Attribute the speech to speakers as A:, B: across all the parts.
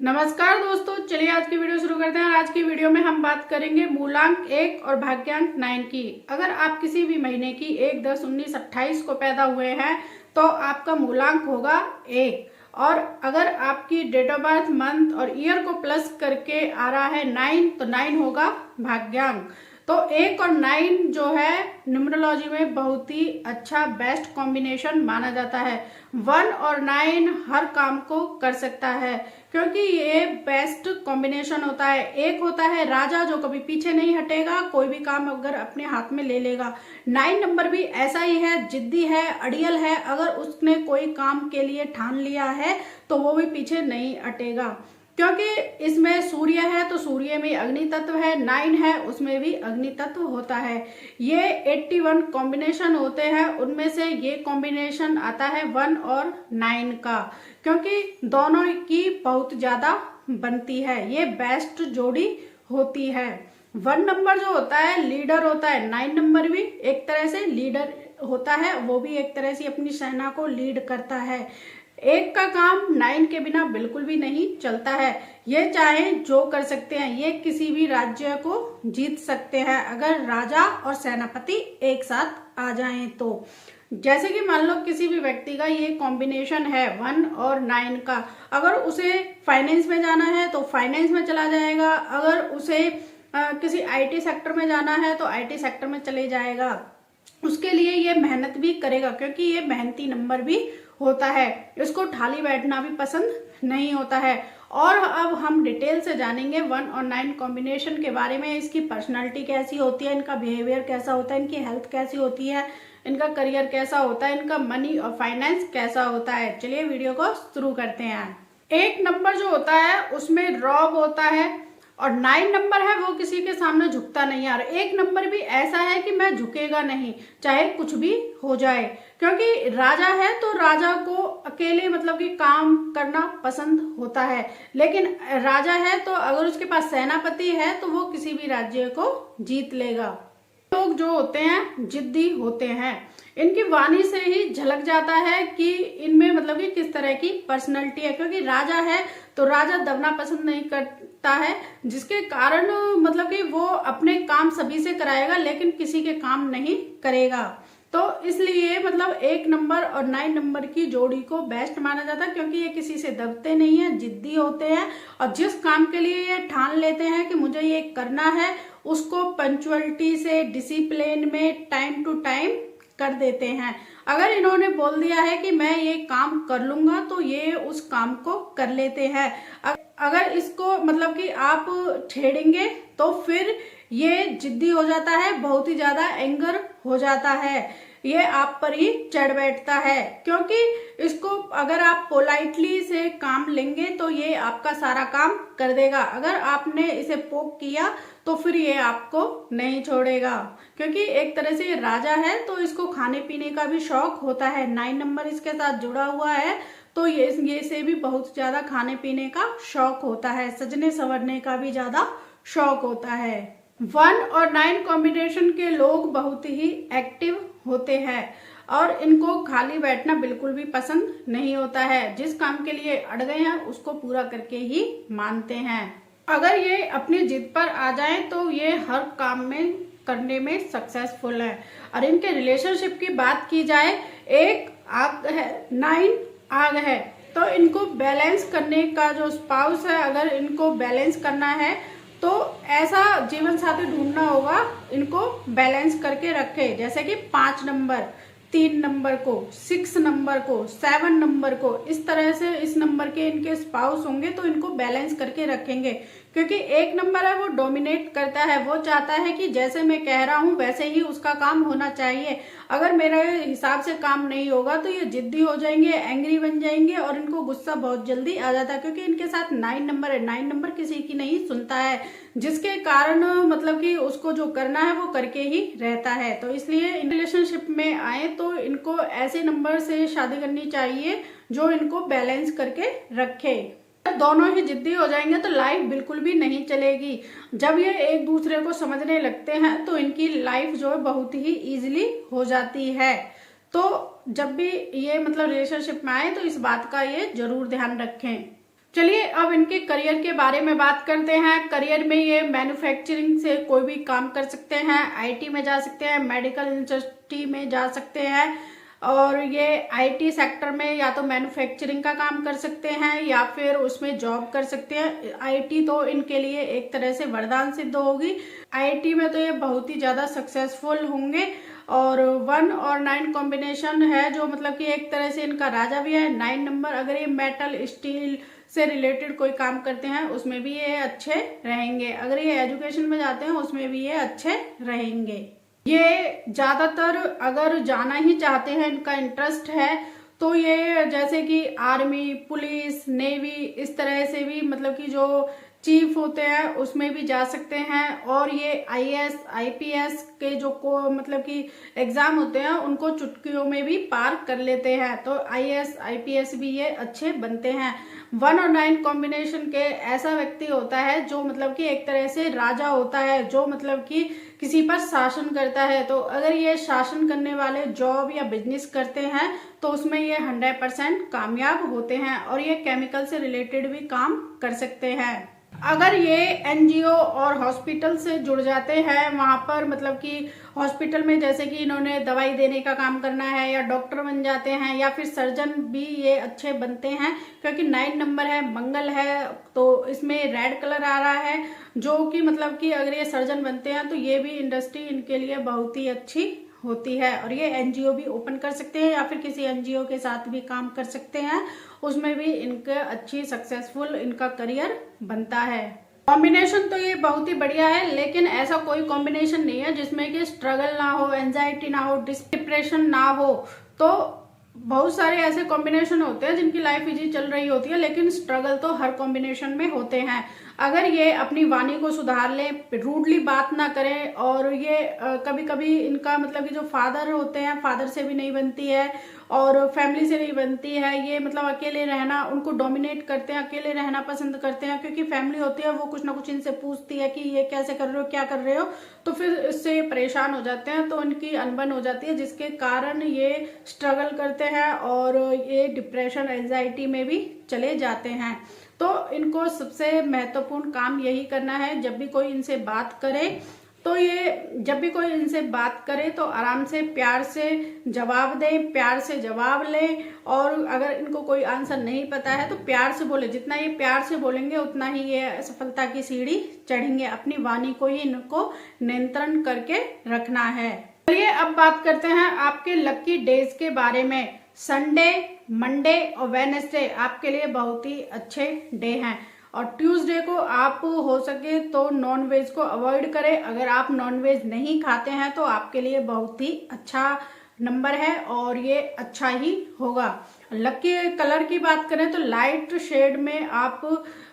A: नमस्कार दोस्तों, चलिए आज की वीडियो शुरू करते हैं। आज की वीडियो में हम बात करेंगे मूलांक 1 और भाग्यांक 9 की। अगर आप किसी भी महीने की 1, 10, 19, 28 को पैदा हुए हैं तो आपका मूलांक होगा 1, और अगर आपकी डेट ऑफ बर्थ, मंथ और ईयर को प्लस करके आ रहा है 9 तो 9 होगा भाग्यांक। तो 1 और 9 जो है न्यूमरोलॉजी में बहुत ही अच्छा बेस्ट कॉम्बिनेशन माना जाता है। 1 और 9 हर काम को कर सकता है क्योंकि ये बेस्ट कॉम्बिनेशन होता है। एक होता है राजा जो कभी पीछे नहीं हटेगा, कोई भी काम अगर अपने हाथ में ले लेगा। 9 नंबर भी ऐसा ही है, जिद्दी है, अड़ियल है। अगर उसने कोई काम के लिए ठान लिया है तो वो भी पीछे नहीं हटेगा क्योंकि इसमें सूर्य है तो सूर्य में अग्नि तत्व है, 9 है उसमें भी अग्नि तत्व होता है। ये 81 कॉम्बिनेशन होते हैं, उनमें से ये कॉम्बिनेशन आता है 1 और 9 का, क्योंकि दोनों की बहुत ज्यादा बनती है। ये बेस्ट जोड़ी होती है। 1 नंबर जो होता है लीडर होता है, 9 नंबर भी एक तरह से लीडर होता है, वो भी एक तरह से अपनी सेना को लीड करता है। एक का काम 9 के बिना बिल्कुल भी नहीं चलता है। ये चाहे जो कर सकते हैं, ये किसी भी राज्य को जीत सकते हैं अगर राजा और सेनापति एक साथ आ जाएं तो। जैसे कि मान लो किसी भी व्यक्ति का ये कॉम्बिनेशन है 1 और 9 का, अगर उसे फाइनेंस में जाना है तो फाइनेंस में चला जाएगा, अगर उसे किसी आईटी सेक्टर में जाना है तो आईटी सेक्टर में चले जाएगा। उसके लिए ये मेहनत भी करेगा क्योंकि ये मेहनती नंबर भी होता है, इसको खाली बैठना भी पसंद नहीं होता है। और अब हम डिटेल से जानेंगे 1 और 9 कॉम्बिनेशन के बारे में। इसकी पर्सनालिटी कैसी होती है, इनका बिहेवियर कैसा होता है, इनकी हेल्थ कैसी होती है, इनका करियर कैसा होता है, इनका मनी और फाइनेंस कैसा होता है। चलिए वीडियो को शुरू करते हैं। 1 नंबर जो होता है उसमें रॉब होता है और 9 नंबर है वो किसी के सामने झुकता नहीं है। और 1 नंबर भी ऐसा है कि मैं झुकेगा नहीं चाहे कुछ भी हो जाए, क्योंकि राजा है तो राजा को अकेले मतलब कि काम करना पसंद होता है। लेकिन राजा है तो अगर उसके पास सेनापति है तो वो किसी भी राज्य को जीत लेगा। लोग जो होते हैं जिद्दी होते हैं, इनकी वाणी से ही झलक जाता है कि इनमें मतलब कि किस तरह की पर्सनैलिटी है। क्योंकि राजा है तो राजा दबना पसंद नहीं करता है, जिसके कारण मतलब कि वो अपने काम सभी से कराएगा लेकिन किसी के काम नहीं करेगा। तो इसलिए मतलब 1 नंबर और 9 नंबर की जोड़ी को बेस्ट माना जाता है क्योंकि ये किसी से दबते नहीं है, जिद्दी होते हैं और जिस काम के लिए ये ठान लेते हैं कि मुझे ये करना है उसको पंचुअलिटी से, डिसिप्लिन में, टाइम टू टाइम कर देते हैं। अगर इन्होंने बोल दिया है कि मैं ये काम कर लूंगा तो ये उस काम को कर लेते हैं। अगर इसको मतलब कि आप छेड़ेंगे तो फिर ये जिद्दी हो जाता है, बहुत ही ज्यादा एंगर हो जाता है, ये आप पर ही चढ़ बैठता है। क्योंकि इसको अगर आप पोलाइटली से काम लेंगे तो ये आपका सारा काम कर देगा, अगर आपने इसे पोक किया तो फिर ये आपको नहीं छोड़ेगा। क्योंकि एक तरह से ये राजा है तो इसको खाने पीने का भी शौक होता है। 9 नंबर इसके साथ जुड़ा हुआ है तो ये से भी बहुत ज्यादा खाने पीने का शौक होता है, सजने संवरने का भी ज्यादा शौक होता है। 1 और 9 कॉम्बिनेशन के लोग बहुत ही एक्टिव होते हैं और इनको खाली बैठना बिल्कुल भी पसंद नहीं होता है। जिस काम के लिए अड़ गए हैं उसको पूरा करके ही मानते हैं। अगर ये अपनी जिद पर आ जाए तो ये हर काम में करने में सक्सेसफुल है। और इनके रिलेशनशिप की बात की जाए, 1 आग है, 9 आग है, तो इनको बैलेंस करने का जो स्पाउस है, अगर इनको बैलेंस करना है तो ऐसा जीवन साथी ढूंढना होगा इनको बैलेंस करके रखे। जैसे कि 5 नंबर, 3 नंबर को, 6 नंबर को, 7 नंबर को, इस तरह से इस नंबर के इनके स्पाउस होंगे तो इनको बैलेंस करके रखेंगे। क्योंकि 1 नंबर है वो डोमिनेट करता है, वो चाहता है कि जैसे मैं कह रहा हूं वैसे ही उसका काम होना चाहिए। अगर मेरे हिसाब से काम नहीं होगा तो ये जिद्दी हो जाएंगे, एंग्री बन जाएंगे और इनको गुस्सा बहुत जल्दी आ जाता है। क्योंकि इनके साथ 9 नंबर है, 9 नंबर किसी की नहीं सुनता है, जिसके कारण मतलब कि उसको जो करना है वो करके ही रहता है। तो इसलिए रिलेशनशिप में आए तो इनको ऐसे नंबर से शादी करनी चाहिए जो इनको बैलेंस करके रखे। दोनों ही जिद्दी हो जाएंगे तो लाइफ बिल्कुल भी नहीं चलेगी। जब ये एक दूसरे को समझने लगते हैं तो इनकी लाइफ जो है बहुत ही इजीली हो जाती है। तो जब भी ये मतलब रिलेशनशिप में आए तो इस बात का ये जरूर ध्यान रखें। चलिए अब इनके करियर के बारे में बात करते हैं। करियर में ये मैन्युफैक्चरिंग से कोई भी काम कर सकते हैं, आईटी में जा सकते हैं, मेडिकल इंडस्ट्री में जा सकते हैं, और ये आईटी सेक्टर में या तो मैन्युफैक्चरिंग का काम कर सकते हैं या फिर उसमें जॉब कर सकते हैं। आईटी तो इनके लिए एक तरह से वरदान सिद्ध होगी। आईटी में तो ये बहुत ही ज़्यादा सक्सेसफुल होंगे। और 1 और 9 कॉम्बिनेशन है जो मतलब कि एक तरह से इनका राजा भी है। 9 नंबर, अगर ये मेटल स्टील से रिलेटेड कोई काम करते हैं उसमें भी ये अच्छे रहेंगे। अगर ये एजुकेशन में जाते हैं उसमें भी ये अच्छे रहेंगे। ये ज्यादातर अगर जाना ही चाहते हैं, इनका इंटरेस्ट है, तो ये जैसे कि आर्मी, पुलिस, नेवी, इस तरह से भी मतलब कि जो चीफ होते हैं उसमें भी जा सकते हैं। और ये आईएएस, आईपीएस के जो को मतलब कि एग्जाम होते हैं उनको चुटकियों में भी पार कर लेते हैं। तो आईएएस, आईपीएस भी ये अच्छे बनते हैं। 1 और 9 कॉम्बिनेशन के ऐसा व्यक्ति होता है जो मतलब कि एक तरह से राजा होता है, जो मतलब कि किसी पर शासन करता है। तो अगर ये शासन करने वाले जॉब या बिजनेस करते हैं तो उसमें ये 100% कामयाब होते हैं। और ये केमिकल से रिलेटेड भी काम कर सकते हैं। अगर ये एनजीओ और हॉस्पिटल से जुड़ जाते हैं, वहां पर मतलब कि हॉस्पिटल में जैसे कि इन्होंने दवाई देने का काम करना है, या डॉक्टर बन जाते हैं, या फिर सर्जन भी ये अच्छे बनते हैं। क्योंकि 9 नंबर है, मंगल है, तो इसमें रेड कलर आ रहा है, जो कि मतलब कि अगर ये सर्जन बनते हैं तो ये भी इंडस्ट्री इनके लिए बहुत ही अच्छी होती है। और ये एनजीओ भी ओपन कर सकते हैं या फिर किसी एनजीओ के साथ भी काम कर सकते हैं, उसमें भी इनके अच्छी सक्सेसफुल इनका करियर बनता है। कॉम्बिनेशन तो ये बहुत ही बढ़िया है, लेकिन ऐसा कोई कॉम्बिनेशन नहीं है जिसमें कि स्ट्रगल ना हो, एंजाइटी ना हो, डिप्रेशन ना हो। तो बहुत सारे ऐसे कॉम्बिनेशन होते हैं जिनकी लाइफ इजी चल रही होती है, लेकिन स्ट्रगल तो हर कॉम्बिनेशन में होते हैं। अगर ये अपनी वाणी को सुधार लें, रूडली बात ना करें, और ये कभी कभी इनका मतलब कि जो फादर होते हैं, फादर से भी नहीं बनती है और फैमिली से नहीं बनती है। ये मतलब अकेले रहना, उनको डोमिनेट करते हैं, अकेले रहना पसंद करते हैं, क्योंकि फैमिली होती है वो कुछ ना कुछ इनसे पूछती है कि ये कैसे कर रहे हो, क्या कर रहे हो, तो फिर इससे परेशान हो जाते हैं, तो उनकी अनबन हो जाती है, जिसके कारण ये स्ट्रगल करते हैं और ये डिप्रेशन, एंजाइटी में भी चले जाते हैं। तो इनको सबसे महत्वपूर्ण काम यही करना है, जब भी कोई इनसे बात करे तो तो आराम से प्यार से जवाब दें, प्यार से जवाब लें। और अगर इनको कोई आंसर नहीं पता है तो प्यार से बोले। जितना ये प्यार से बोलेंगे उतना ही ये सफलता की सीढ़ी चढ़ेंगे। अपनी वाणी को ही इनको नियंत्रण करके रखना है। चलिए अब बात करते हैं आपके लकी डेज के बारे में। संडे, मंडे और वेडनेसडे आपके लिए बहुत ही अच्छे डे हैं। और ट्यूसडे को आप हो सके तो नॉन वेज को अवॉइड करें। अगर आप नॉन वेज नहीं खाते हैं तो आपके लिए बहुत ही अच्छा नंबर है और ये अच्छा ही होगा। लकी कलर की बात करें तो लाइट शेड में आप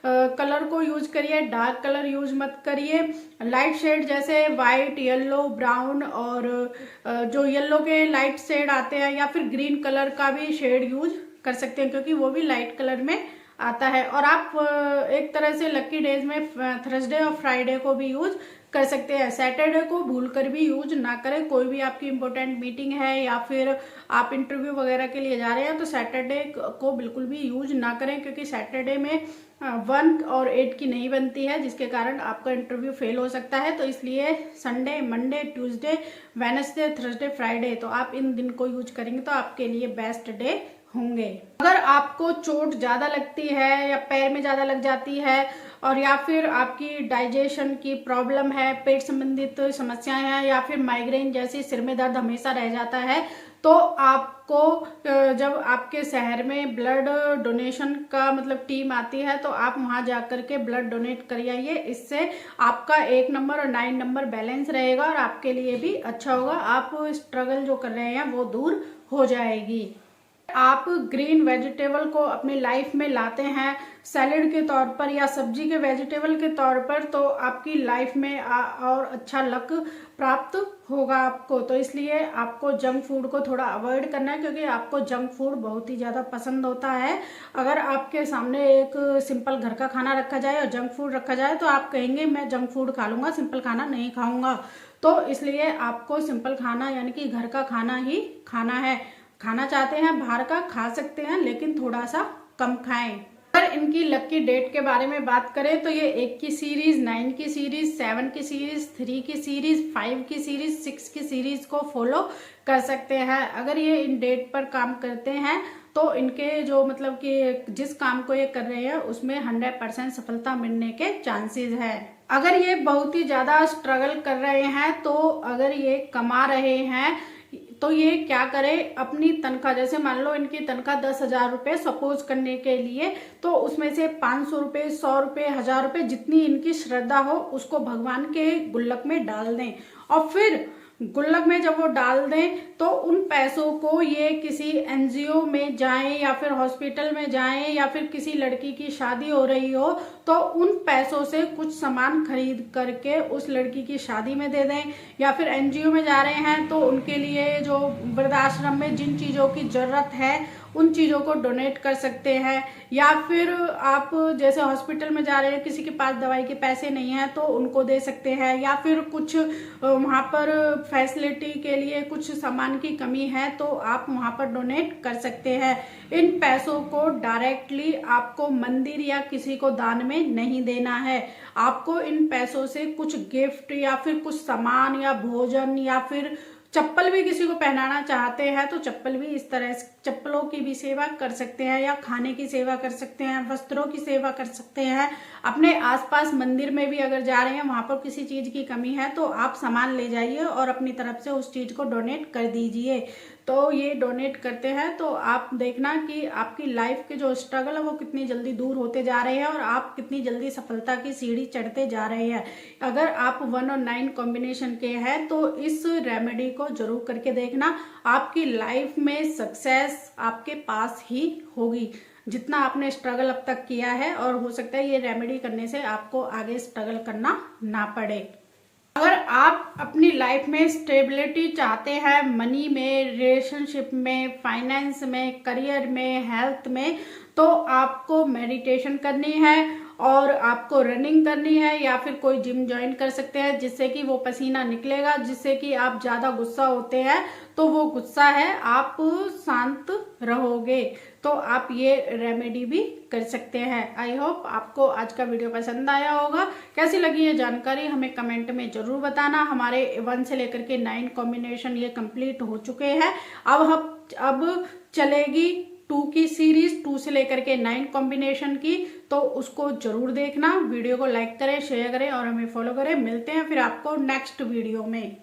A: कलर को यूज करिए, डार्क कलर यूज मत करिए। लाइट शेड जैसे वाइट, येलो, ब्राउन और जो येलो के लाइट शेड आते हैं, या फिर ग्रीन कलर का भी शेड यूज कर सकते हैं, क्योंकि वो भी लाइट कलर में आता है। और आप एक तरह से लकी डेज में थर्सडे और फ्राइडे को भी यूज कर सकते हैं। सैटरडे को भूलकर भी यूज ना करें। कोई भी आपकी इंपॉर्टेंट मीटिंग है या फिर आप इंटरव्यू वगैरह के लिए जा रहे हैं तो सैटरडे को बिल्कुल भी यूज ना करें, क्योंकि सैटरडे में 1 और 8 की नहीं बनती है, जिसके कारण आपका इंटरव्यू फेल हो सकता है। तो इसलिए Sunday, Monday, Tuesday, Wednesday, Thursday, Friday, तो आप इन दिन को यूज करेंगे तो आपके लिए बेस्ट डे होंगे। अगर आपको चोट ज्यादा लगती है या पैर में ज्यादा लग जाती है, और या फिर आपकी डाइजेशन की प्रॉब्लम है, पेट संबंधित समस्याएं हैं, या फिर माइग्रेन जैसी सिर में दर्द हमेशा रह जाता है, तो आपको जब आपके शहर में ब्लड डोनेशन का मतलब टीम आती है तो आप वहां जाकर के ब्लड डोनेट कर आइए। इससे आपका 1 नंबर और 9 नंबर बैलेंस रहेगा और आपके लिए भी अच्छा होगा। आप स्ट्रगल जो कर रहे हैं वो दूर हो जाएगी। आप ग्रीन वेजिटेबल को अपनी लाइफ में लाते हैं सैलेड के तौर पर या सब्जी के वेजिटेबल के तौर पर, तो आपकी लाइफ में और अच्छा लक प्राप्त होगा आपको। तो इसलिए आपको जंक फूड को थोड़ा अवॉइड करना है, क्योंकि आपको जंक फूड बहुत ही ज़्यादा पसंद होता है। अगर आपके सामने एक सिंपल घर का खाना रखा जाए और जंक फूड रखा जाए तो आप कहेंगे मैं जंक फूड खा लूँगा, सिंपल खाना नहीं खाऊंगा। तो इसलिए आपको सिंपल खाना यानी कि घर का खाना ही खाना है। खाना चाहते हैं बाहर का, खा सकते हैं, लेकिन थोड़ा सा कम खाएं। अगर इनकी लकी डेट के बारे में बात करें तो ये 1 की सीरीज, 9 की सीरीज, 7 की सीरीज, 3 की सीरीज, 5 की सीरीज, 6 की सीरीज को फॉलो कर सकते हैं। अगर ये इन डेट पर काम करते हैं तो इनके जो मतलब कि जिस काम को ये कर रहे हैं उसमें 100% सफलता मिलने के चांसेस है। अगर ये बहुत ही ज्यादा स्ट्रगल कर रहे हैं तो अगर ये कमा रहे हैं तो ये क्या करें, अपनी तनख्वाह, जैसे मान लो इनकी तनख्वाह 10,000 रुपये सपोज करने के लिए, तो उसमें से 500 रुपये, 100 रुपये, 1000 रुपये, जितनी इनकी श्रद्धा हो उसको भगवान के गुल्लक में डाल दें। और फिर गुल्लक में जब वो डाल दें तो उन पैसों को ये किसी एनजीओ में जाएं या फिर हॉस्पिटल में जाएं या फिर किसी लड़की की शादी हो रही हो तो उन पैसों से कुछ सामान खरीद करके उस लड़की की शादी में दे दें। या फिर एनजीओ में जा रहे हैं तो उनके लिए जो वृद्धाश्रम में जिन चीज़ों की ज़रूरत है उन चीज़ों को डोनेट कर सकते हैं। या फिर आप जैसे हॉस्पिटल में जा रहे हैं, किसी के पास दवाई के पैसे नहीं हैं तो उनको दे सकते हैं। या फिर कुछ वहाँ पर फैसिलिटी के लिए कुछ सामान की कमी है तो आप वहाँ पर डोनेट कर सकते हैं। इन पैसों को डायरेक्टली आपको मंदिर या किसी को दान में नहीं देना है। आपको इन पैसों से कुछ गिफ्ट या फिर कुछ सामान या भोजन या फिर चप्पल भी किसी को पहनाना चाहते हैं तो चप्पल भी इस तरह, चप्पलों की भी सेवा कर सकते हैं या खाने की सेवा कर सकते हैं, वस्त्रों की सेवा कर सकते हैं। अपने आसपास मंदिर में भी अगर जा रहे हैं, वहां पर किसी चीज की कमी है तो आप सामान ले जाइए और अपनी तरफ से उस चीज को डोनेट कर दीजिए। तो ये डोनेट करते हैं तो आप देखना कि आपकी लाइफ के जो स्ट्रगल है वो कितनी जल्दी दूर होते जा रहे हैं और आप कितनी जल्दी सफलता की सीढ़ी चढ़ते जा रहे हैं। अगर आप 1 और 9 कॉम्बिनेशन के हैं तो इस रेमेडी को जरूर करके देखना, आपकी लाइफ में सक्सेस आपके पास ही होगी। जितना आपने स्ट्रगल अब तक किया है, और हो सकता है ये रेमेडी करने से आपको आगे स्ट्रगल करना ना पड़े। अगर आप अपनी लाइफ में स्टेबिलिटी चाहते हैं, मनी में, रिलेशनशिप में, फाइनेंस में, करियर में, हेल्थ में, तो आपको मेडिटेशन करनी है और आपको रनिंग करनी है या फिर कोई जिम ज्वाइन कर सकते हैं जिससे कि वो पसीना निकलेगा, जिससे कि आप ज़्यादा गुस्सा होते हैं तो वो गुस्सा है आप शांत रहोगे। तो आप ये रेमेडी भी कर सकते हैं। आई होप आपको आज का वीडियो पसंद आया होगा। कैसी लगी ये जानकारी हमें कमेंट में जरूर बताना। हमारे 1 से लेकर के 9 कॉम्बिनेशन ये कंप्लीट हो चुके हैं। अब चलेगी 2 की सीरीज, 2 से लेकर के 9 कॉम्बिनेशन की, तो उसको जरूर देखना। वीडियो को लाइक करें, शेयर करें और हमें फॉलो करें। मिलते हैं फिर आपको नेक्स्ट वीडियो में।